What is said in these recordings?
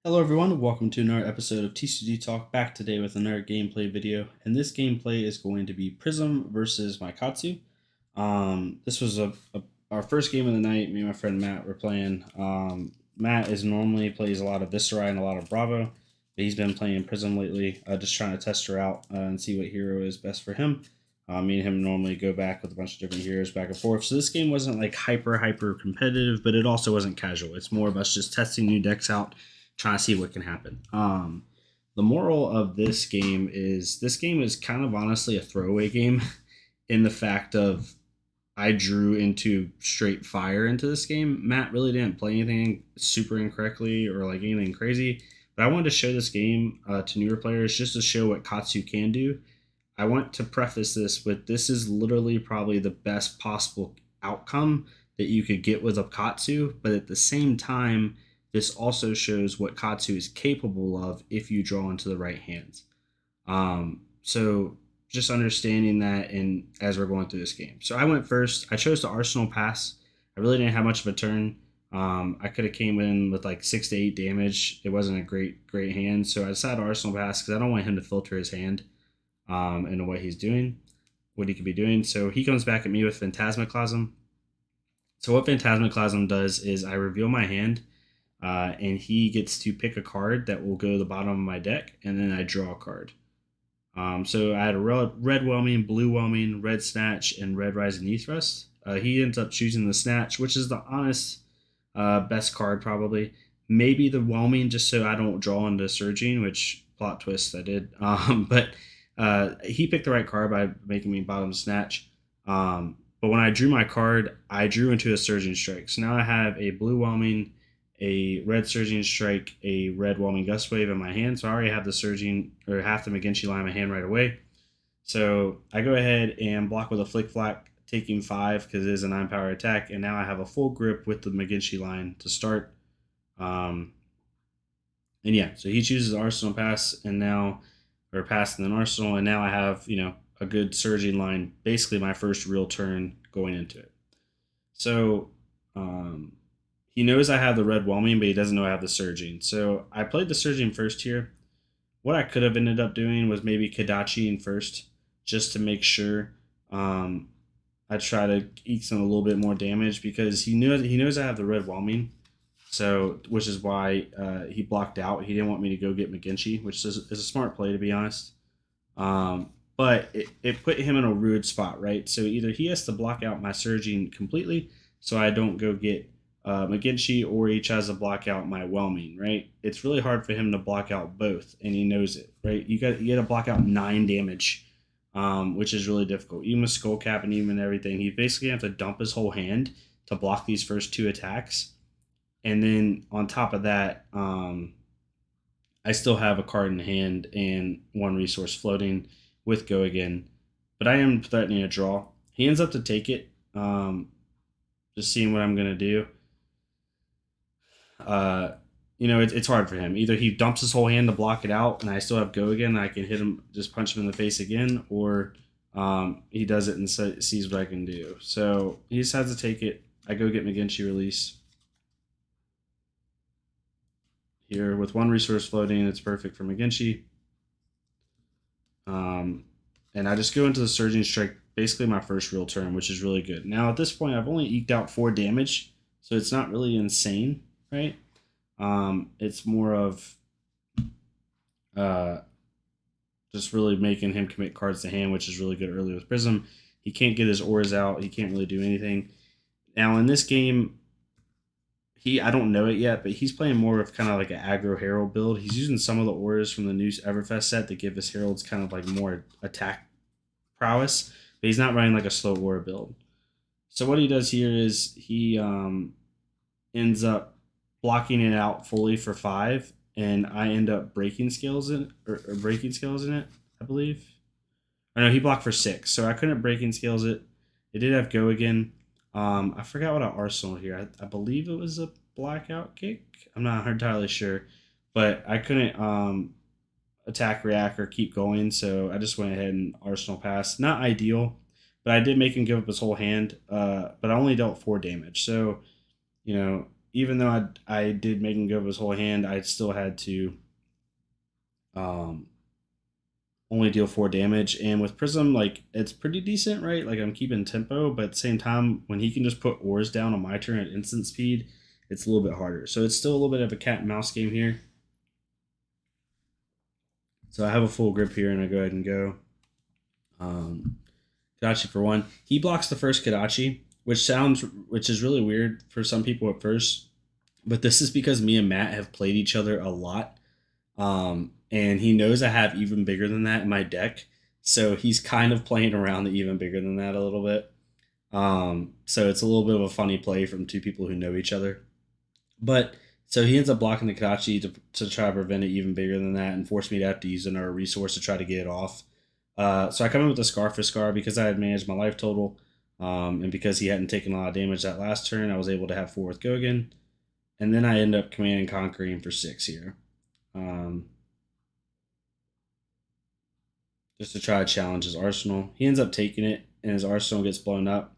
Hello everyone, welcome to another episode of TCG Talk, back today with another gameplay video, and this gameplay is going to be Prism versus my Katsu. This was our first game of the night. Me and my friend Matt were playing. Matt normally plays a lot of Viscera and a lot of Bravo, but he's been playing Prism lately, just trying to test her out and see what hero is best for him. Me and him normally go back with a bunch of different heroes back and forth, so this game wasn't like hyper competitive, but it also wasn't casual. It's more of us just testing new decks out, trying to see what can happen. The moral of this game is kind of honestly a throwaway game in the fact of I drew into straight fire into this game. Matt really didn't play anything super incorrectly or like anything crazy, but I wanted to show this game to newer players just to show what Katsu can do. I want to preface this with this is literally probably the best possible outcome that you could get with a Katsu, but at the same time, this also shows what Katsu is capable of if you draw into the right hands. So just understanding that, and as we're going through this game. So I went first. I chose the Arsenal pass. I really didn't have much of a turn. I could have came in with like 6 to 8 damage. It wasn't a great hand, so I decided Arsenal pass because I don't want him to filter his hand into what he's doing, what he could be doing. So he comes back at me with Phantasmaclasm. So what Phantasmaclasm does is I reveal my hand, and he gets to pick a card that will go to the bottom of my deck, and then I draw a card. So I had a red Whelming, blue Whelming, red Snatch, and red Rising Knee Thrust. He ends up choosing the Snatch, which is the honest best card probably. Maybe the Whelming, just so I don't draw into Surging, which plot twist I did. But he picked the right card by making me bottom Snatch. But when I drew my card, I drew into a Surging Strike. So now I have a blue Whelming, a red Surging Strike, a red Whelming Gust Wave in my hand. So I already have the Surging, or half the McGinty line in my hand right away. So I go ahead and block with a Flick Flack, taking 5 because it is a 9-power attack. And now I have a full grip with the McGinty line to start. And yeah, so he chooses Arsenal pass, and now, or pass and then Arsenal, and now I have, a good Surging line, basically my first real turn going into it. So, he knows I have the red Whelming, but he doesn't know I have the Surging. So I played the Surging first here. What I could have ended up doing was maybe Kadachiing first, just to make sure I try to eke some a little bit more damage, because he knows I have the red Whelming. So, which is why he blocked out. He didn't want me to go get McGinty, which is a smart play, to be honest. But it put him in a rude spot, right? So either he has to block out my Surging completely, so I don't go get McGinty, or he tries to block out my Whelming, right? It's really hard for him to block out both, and he knows it, right? You got to block out 9 damage, which is really difficult. Even with Skull Cap and even everything, he basically have to dump his whole hand to block these first 2 attacks. And then on top of that, I still have a card in hand and 1 resource floating with Go Again. But I am threatening a draw. He ends up to take it. Just seeing what I'm going to do. It's hard for him. Either he dumps his whole hand to block it out, and I still have Go Again, and I can hit him, just punch him in the face again, or he does it and sees what I can do. So he decides to take it. I go get McGinty release. Here with 1 resource floating, it's perfect for McGinty. And I just go into the Surging Strike, basically my first real turn, which is really good. Now at this point, I've only eked out 4 damage, so it's not really insane, right? It's more of just really making him commit cards to hand, which is really good early with Prism. He can't get his auras out. He can't really do anything. Now in this game, I don't know it yet, but he's playing more of kind of like an aggro Herald build. He's using some of the auras from the new Everfest set that give his Heralds kind of like more attack prowess, but he's not running like a slow aura build. So what he does here is he ends up blocking it out fully for 5, and I end up breaking scales in or breaking scales in it, I believe. I know he blocked for 6, so I couldn't breaking scales it. It did have Go Again. I forgot what I Arsenal here. I believe it was a blackout kick. I'm not entirely sure, but I couldn't attack, react, or keep going, so I just went ahead and Arsenal pass. Not ideal, but I did make him give up his whole hand. But I only dealt 4 damage, so even though I did make him give his whole hand, I still had to um, only deal 4 damage. And with Prism, like it's pretty decent, right? Like I'm keeping tempo, but at the same time, when he can just put ores down on my turn at instant speed, it's a little bit harder. So it's still a little bit of a cat and mouse game here. So I have a full grip here, and I go ahead and go. Kadachi for one. He blocks the first Kadachi, which is really weird for some people at first, but this is because me and Matt have played each other a lot, and he knows I have even bigger than that in my deck, so he's kind of playing around the even bigger than that a little bit. So it's a little bit of a funny play from two people who know each other. But so he ends up blocking the Kadachi to try to prevent it even bigger than that and force me to have to use another resource to try to get it off. So I come in with the Scar for Scar because I had managed my life total, and because he hadn't taken a lot of damage that last turn, I was able to have 4 with Gogan. And then I end up Command and Conquering for 6 here. Just to try to challenge his arsenal. He ends up taking it, and his arsenal gets blown up.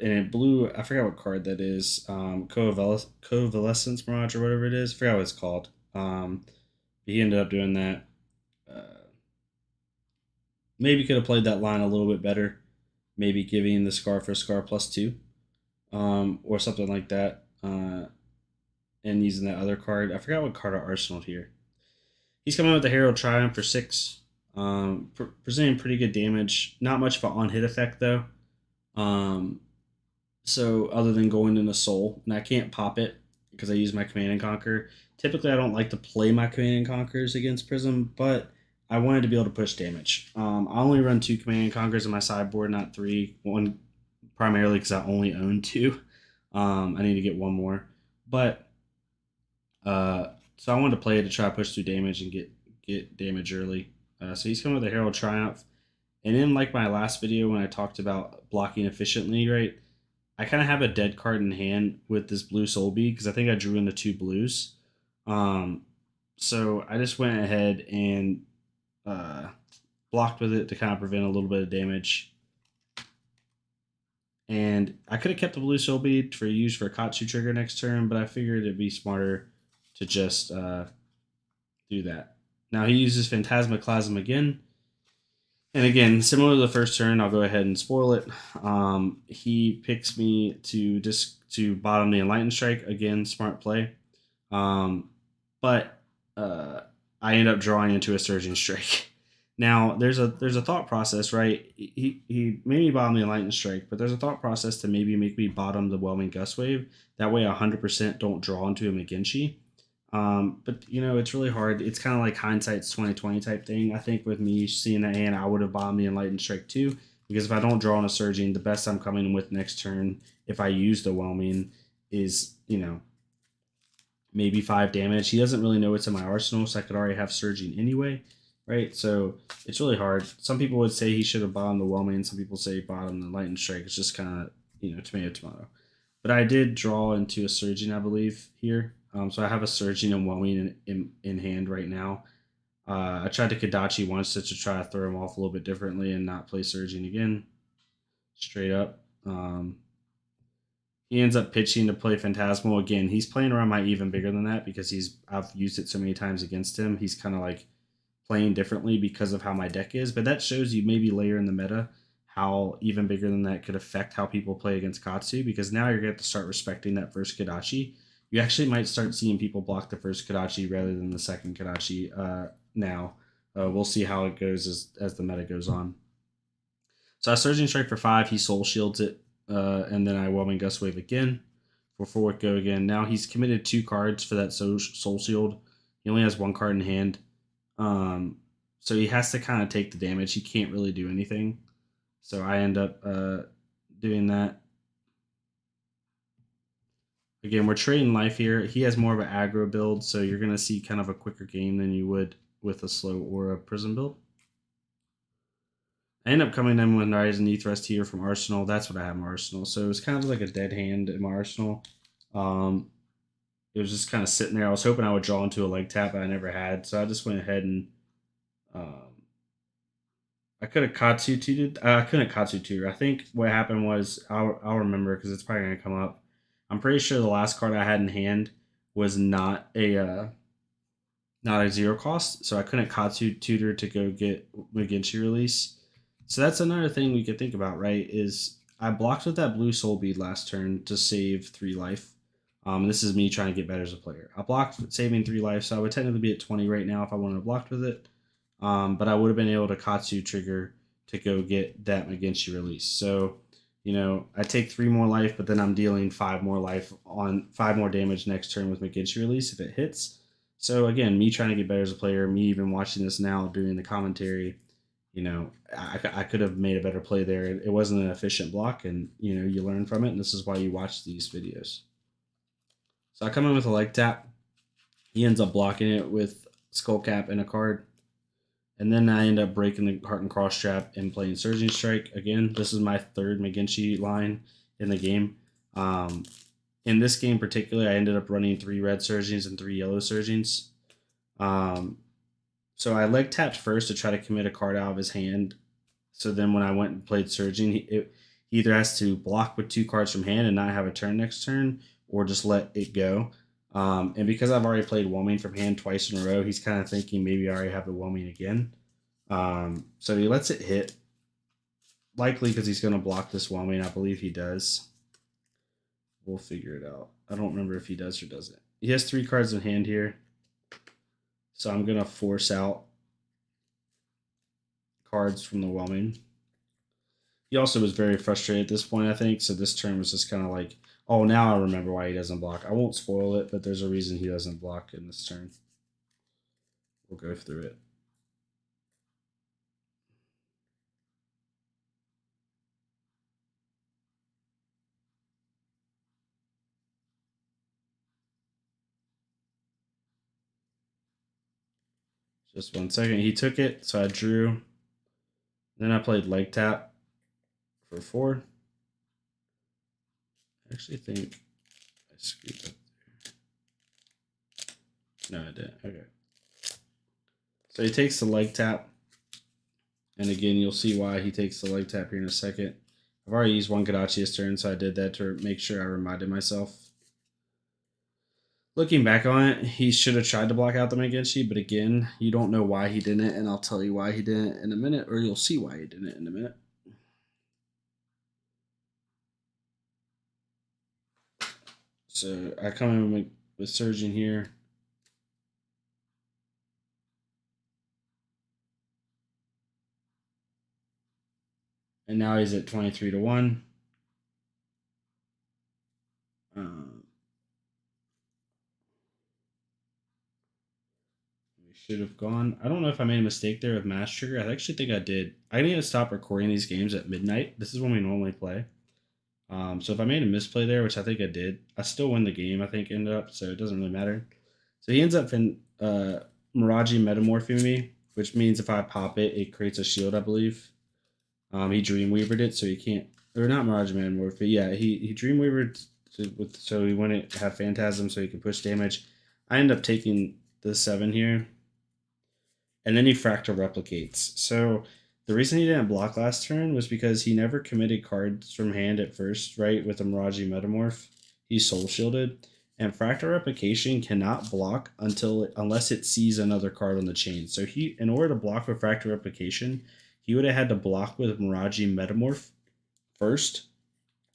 And it blew, I forgot what card that is, Coalescence Mirage or whatever it is. I forgot what it's called. He ended up doing that. Maybe could have played that line a little bit better. Maybe giving the Scar for Scar +2, or something like that. And using that other card. I forgot what card I arsenaled here. He's coming with the Herald Triumph for 6. Presenting pretty good damage. Not much of an on hit effect though. So other than going into Soul, and I can't pop it because I use my Command and Conquer. Typically, I don't like to play my Command and Conquers against Prism, but I wanted to be able to push damage. I only run 2 Command and Conquers in my sideboard, not 3. One primarily because I only own 2. I need to get one more, but so I wanted to play it to try to push through damage and get damage early. So he's coming with a Herald Triumph, and in like my last video when I talked about blocking efficiently, right? I kind of have a dead card in hand with this blue Soul Bead because I think I drew into 2 blues. Um, so I just went ahead and uh, blocked with it to kind of prevent a little bit of damage. And I could have kept the blue Soul Bead for use for a Katsu trigger next turn, but I figured it'd be smarter to just do that. Now he uses Phantasmaclasm again. And again, similar to the first turn, I'll go ahead and spoil it. He picks me to bottom the Enlightened Strike. Again, smart play. But I end up drawing into a Surging Strike. Now there's a thought process, right? He made me bottom the Enlightened Strike, but there's a thought process to maybe make me bottom the Whelming Gust Wave. That way, 100% don't draw into a McGinty. But it's really hard. It's kind of like hindsight's 2020 type thing. I think with me seeing that hand, I would have bombed the Enlightened Strike too, because if I don't draw on a Surging, the best I'm coming with next turn, if I use the Whelming, is maybe 5 damage. He doesn't really know what's in my arsenal, so I could already have Surging anyway, right? So it's really hard. Some people would say he should have bombed the Whelming. Some people say bottom the Enlightened Strike. It's just kind of tomato. But I did draw into a Surging, I believe, here. So I have a Surging and Whelming in hand right now. I tried to Kadachi once to try to throw him off a little bit differently and not play Surging again. Straight up. He ends up pitching to play Phantasmal again. He's playing around my even bigger than that because I've used it so many times against him. He's kind of like playing differently because of how my deck is. But that shows you maybe later in the meta how even bigger than that could affect how people play against Katsu, because now you're going to have to start respecting that first Kadachi. You actually might start seeing people block the first Kadachi rather than the second Kadachi now. We'll see how it goes as the meta goes on. So I Surging Strike for 5. He Soul Shields it, and then I Whelming Gust Wave again for 4 with Go again. Now he's committed 2 cards for that Soul Shield. He only has 1 card in hand. So he has to kind of take the damage. He can't really do anything. So I end up doing that. Again, we're trading life here. He has more of an aggro build, so you're going to see kind of a quicker game than you would with a slow or a Prism build. I end up coming in with Rise and Thrust here from Arsenal. That's what I have in my Arsenal. So it was kind of like a dead hand in my Arsenal. It was just kind of sitting there. I was hoping I would draw into a leg tap, but I never had. So I just went ahead and I could have Katsu tutored. I couldn't Katsu tutor. I think what happened was I'll remember because it's probably gonna come up. I'm pretty sure the last card I had in hand was not a zero cost, so I couldn't Katsu tutor to go get McGinty release. So that's another thing we could think about, right? Is I blocked with that blue soul bead last turn to save 3 life. This is me trying to get better as a player. I blocked saving 3 life, so I would technically be at 20 right now if I wanted to block with it. But I would have been able to Katsu trigger to go get that McGinty release. So, I take 3 more life, but then I'm dealing 5 more life on 5 more damage next turn with McGinty release if it hits. So again, me trying to get better as a player, me even watching this now, doing the commentary, I could have made a better play there. It wasn't an efficient block, and you learn from it, and this is why you watch these videos. So I come in with a leg tap. He ends up blocking it with Skull Cap and a card. And then I end up breaking the Heart and Cross Trap and playing Surging Strike. Again, this is my third McGinty line in the game. In this game particularly, I ended up running 3 red Surgings and 3 yellow Surgings. So I leg tapped first to try to commit a card out of his hand. So then when I went and played Surging, he either has to block with 2 cards from hand and not have a turn next turn, or just let it go. And because I've already played Whelming from hand twice in a row, he's kind of thinking maybe I already have the Whelming again. So he lets it hit, likely because he's going to block this Whelming. I believe he does. We'll figure it out. I don't remember if he does or doesn't. He has 3 cards in hand here. So I'm going to force out cards from the Whelming. He also was very frustrated at this point, I think. So this turn was just kind of like, oh, now I remember why he doesn't block. I won't spoil it, but there's a reason he doesn't block in this turn. We'll go through it. Just 1 second. He took it, so I drew. Then I played leg tap for 4. I actually think I screwed up there. No, I didn't. Okay. So he takes the leg tap. And again, you'll see why he takes the leg tap here in a second. I've already used 1 Kadachi this turn, so I did that to make sure I reminded myself. Looking back on it, he should have tried to block out the McGinty, but again, you don't know why he didn't, and I'll tell you why he didn't in a minute, or you'll see why he didn't in a minute. So I come in with Surgeon here. And now he's at 23-1. We should have gone. I don't know if I made a mistake there with Mass Trigger. I actually think I did. I need to stop recording these games at midnight. This is when we normally play. So if I made a misplay there, which I think I did, I still win the game, I think, ended up, so it doesn't really matter. So he ends up Miraji Metamorphing me, which means if I pop it, it creates a shield, I believe. He Dreamweavered it, so he can't, or not Miraji Metamorph, but yeah, he Dreamweavered so he wouldn't have Phantasm, so he could push damage. I end up taking the 7 here, and then he Fractal Replicates. So the reason he didn't block last turn was because he never committed cards from hand at first, right? With a Miraji Metamorph, he Soul Shielded, and Fractal Replication cannot block unless it sees another card on the chain. So he, in order to block with Fractal Replication, he would have had to block with Miraji Metamorph first,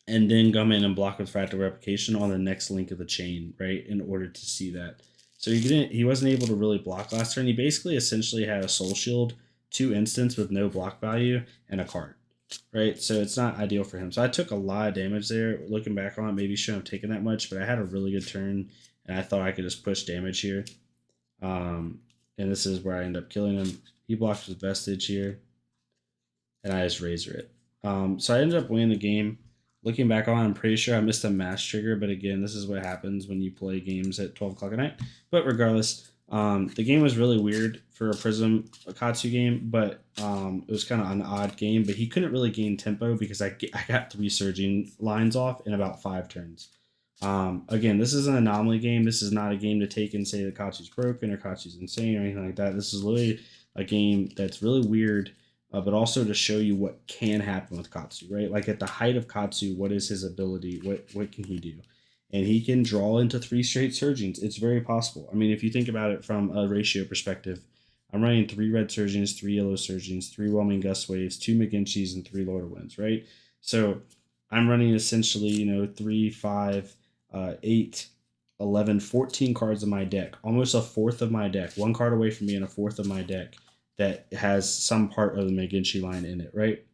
and then come in and block with Fractal Replication on the next link of the chain, right? In order to see that. So he wasn't able to really block last turn. He basically essentially had a Soul Shield, 2 instants with no block value, and a card, right? So it's not ideal for him. So I took a lot of damage there. Looking back on it, maybe shouldn't have taken that much, but I had a really good turn, and I thought I could just push damage here. And this is where I end up killing him. He blocks with Vestige here, and I just Razor it. So I ended up winning the game. Looking back on it, I'm pretty sure I missed a Mass Trigger, but again, this is what happens when you play games at 12 o'clock at night. But regardless, the game was really weird for a Katsu game, but it was kind of an odd game. But he couldn't really gain tempo because I got 3 Surging lines off in about 5 turns. Again, this is an anomaly game. This is not a game to take and say that Katsu's broken or Katsu's insane or anything like that. This is literally a game that's really weird, but also to show you what can happen with Katsu, right? Like at the height of Katsu, what is his ability? What can he do? and he can draw into 3 straight surgings. It's very possible. I mean, if you think about it from a ratio perspective, I'm running 3 red surgings, 3 yellow surgings, 3 whelming gust waves, 2 McGincheys, and 3 Lord of Winds, right? So I'm running essentially, 3, 5, 8, 11, 14 cards in my deck, almost a fourth of my deck, one card away from being a fourth of my deck that has some part of the McGinchey line in it, right?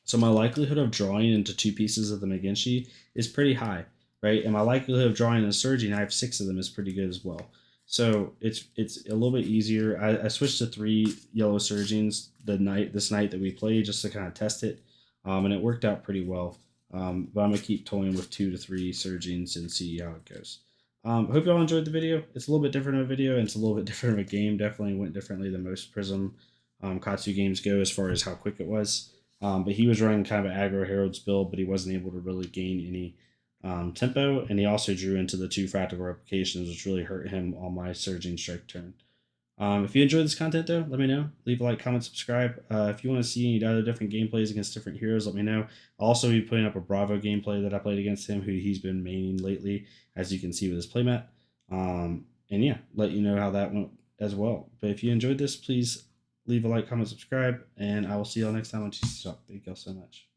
So my likelihood of drawing into 2 pieces of the McGinchey is pretty high, right? And my likelihood of drawing a surging, I have 6 of them, is pretty good as well. So it's a little bit easier. I switched to 3 yellow surgings this night that we played just to kind of test it, and it worked out pretty well. But I'm gonna keep toying with 2 to 3 surgings and see how it goes. Hope y'all enjoyed the video. It's a little bit different of a video, and it's a little bit different of a game. Definitely went differently than most Prism Katsu games go as far as how quick it was. But he was running kind of an aggro Herald's build, but he wasn't able to really gain any tempo, and he also drew into the 2 fractal replications, which really hurt him on my surging strike turn. If you enjoyed this content, though, let me know. Leave a like, comment, subscribe. If you want to see any other different gameplays against different heroes, let me know. I'll also be putting up a Bravo gameplay that I played against him, who he's been maining lately, as you can see with his playmat. And yeah, let you know how that went as well. But if you enjoyed this, please leave a like, comment, subscribe, and I will see y'all next time on TCG Talk. Thank y'all so much.